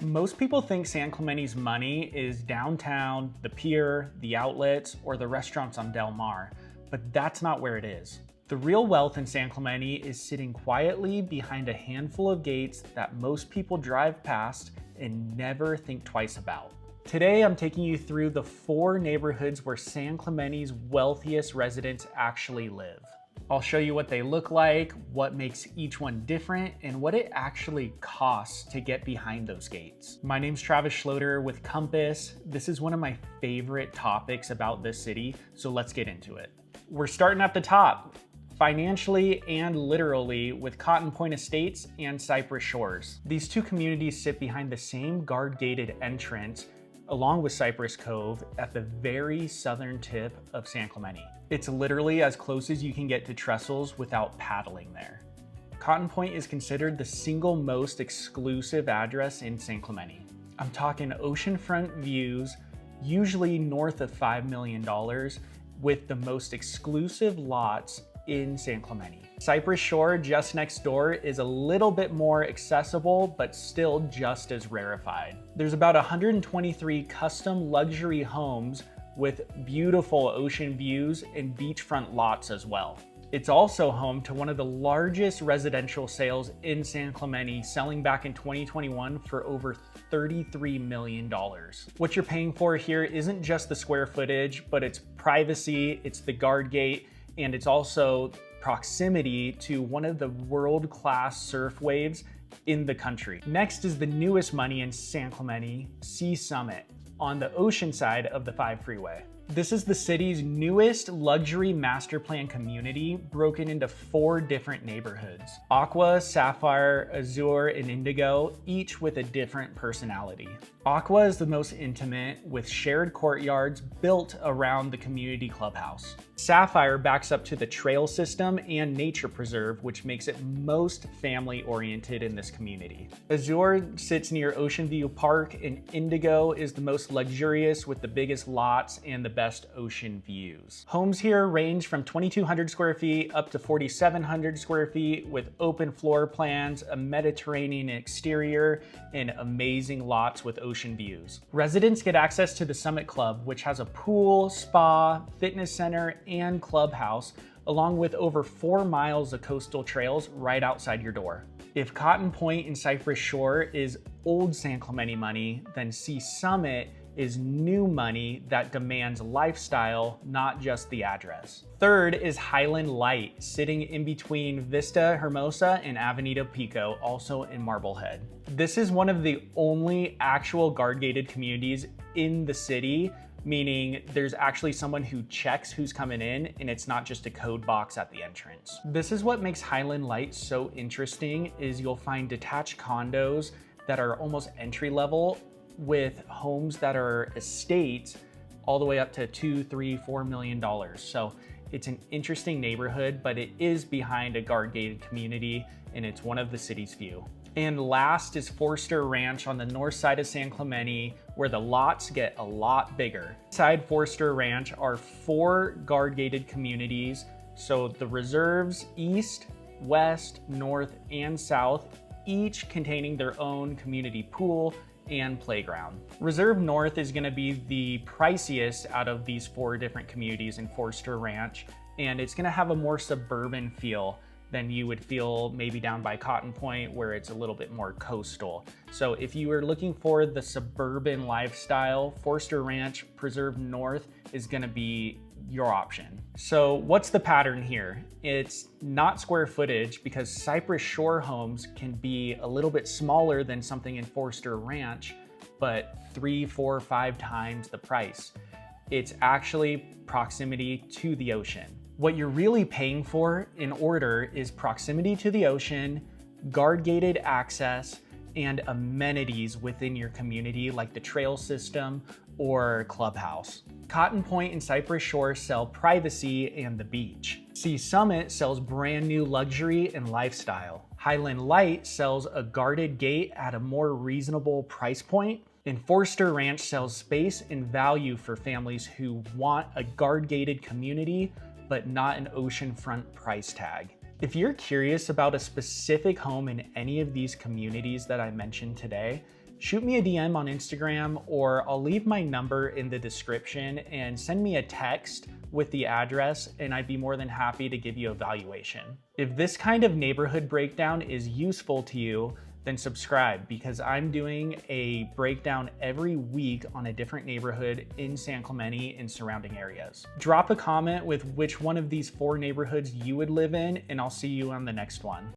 Most people think San Clemente's money is downtown, the Pier, the outlets, or the restaurants on Del Mar, but that's not where it is. The real wealth in San Clemente is sitting quietly behind a handful of gates that most people drive past and never think twice about. Today, I'm taking you through the 4 neighborhoods where San Clemente's wealthiest residents actually live. I'll show you what they look like, what makes each one different, and what it actually costs to get behind those gates. My name's Travis Schloderer with Compass. This is one of my favorite topics about this city, so let's get into it. We're starting at the top, financially and literally, with Cotton Point Estates and Cypress Shores. These two communities sit behind the same guard-gated entrance along with Cypress Cove at the very southern tip of San Clemente. It's literally as close as you can get to Trestles without paddling there. Cotton Point is considered the single most exclusive address in San Clemente. I'm talking oceanfront views, usually north of $5 million, with the most exclusive lots in San Clemente. Cypress Shore, just next door, is a little bit more accessible, but still just as rarefied. There's about 123 custom luxury homes with beautiful ocean views and beachfront lots as well. It's also home to one of the largest residential sales in San Clemente, selling back in 2021 for over $33 million. What you're paying for here isn't just the square footage, but it's privacy, it's the guard gate, and it's also proximity to one of the world-class surf waves in the country. Next is the newest money in San Clemente, Sea Summit, on the ocean side of the 5 freeway. This is the city's newest luxury master plan community, broken into 4 different neighborhoods: Aqua, Sapphire, Azure, and Indigo, each with a different personality. Aqua is the most intimate, with shared courtyards built around the community clubhouse. Sapphire backs up to the trail system and nature preserve, which makes it most family-oriented in this community. Azure sits near Ocean View Park, and Indigo is the most luxurious with the biggest lots and the best ocean views. Homes here range from 2,200 square feet up to 4,700 square feet with open floor plans, a Mediterranean exterior, and amazing lots with ocean views. Residents get access to the Summit Club, which has a pool, spa, fitness center, and clubhouse, along with over 4 miles of coastal trails right outside your door. If Cotton Point and Cypress Shore is old San Clemente money, then Sea Summit is new money that demands lifestyle, not just the address. Third is Highland Light, sitting in between Vista Hermosa and Avenida Pico, also in Marblehead. This is one of the only actual guard-gated communities in the city, meaning there's actually someone who checks who's coming in, and it's not just a code box at the entrance. This is what makes Highland Light so interesting, is you'll find detached condos that are almost entry level, with homes that are estates all the way up to $2, $3, $4 million. So it's an interesting neighborhood, but it is behind a guard-gated community, and it's one of the city's few. And last is Forster Ranch on the north side of San Clemente, where the lots get a lot bigger. Inside Forster Ranch are 4 guard-gated communities. So the reserves, east, west, north, and south, each containing their own community pool and playground. Reserve North is gonna be the priciest out of these 4 different communities in Forster Ranch, and it's gonna have a more suburban feel than you would feel maybe down by Cotton Point, where it's a little bit more coastal. So if you are looking for the suburban lifestyle, Forster Ranch, Preserve North is gonna be your option. So what's the pattern here? It's not square footage, because Cypress Shore homes can be a little bit smaller than something in Forster Ranch, but 3, 4, 5 times the price. It's actually proximity to the ocean. What you're really paying for in order is proximity to the ocean, guard-gated access, and amenities within your community like the trail system or clubhouse. Cotton Point and Cypress Shore sell privacy and the beach. Sea Summit sells brand new luxury and lifestyle. Highland Light sells a guarded gate at a more reasonable price point. And Forster Ranch sells space and value for families who want a guard-gated community, but not an oceanfront price tag. If you're curious about a specific home in any of these communities that I mentioned today, Shoot me a DM on Instagram, or I'll leave my number in the description, and send me a text with the address, and I'd be more than happy to give you a valuation. If this kind of neighborhood breakdown is useful to you, then subscribe, because I'm doing a breakdown every week on a different neighborhood in San Clemente and surrounding areas. Drop a comment with which one of these 4 neighborhoods you would live in, and I'll see you on the next one.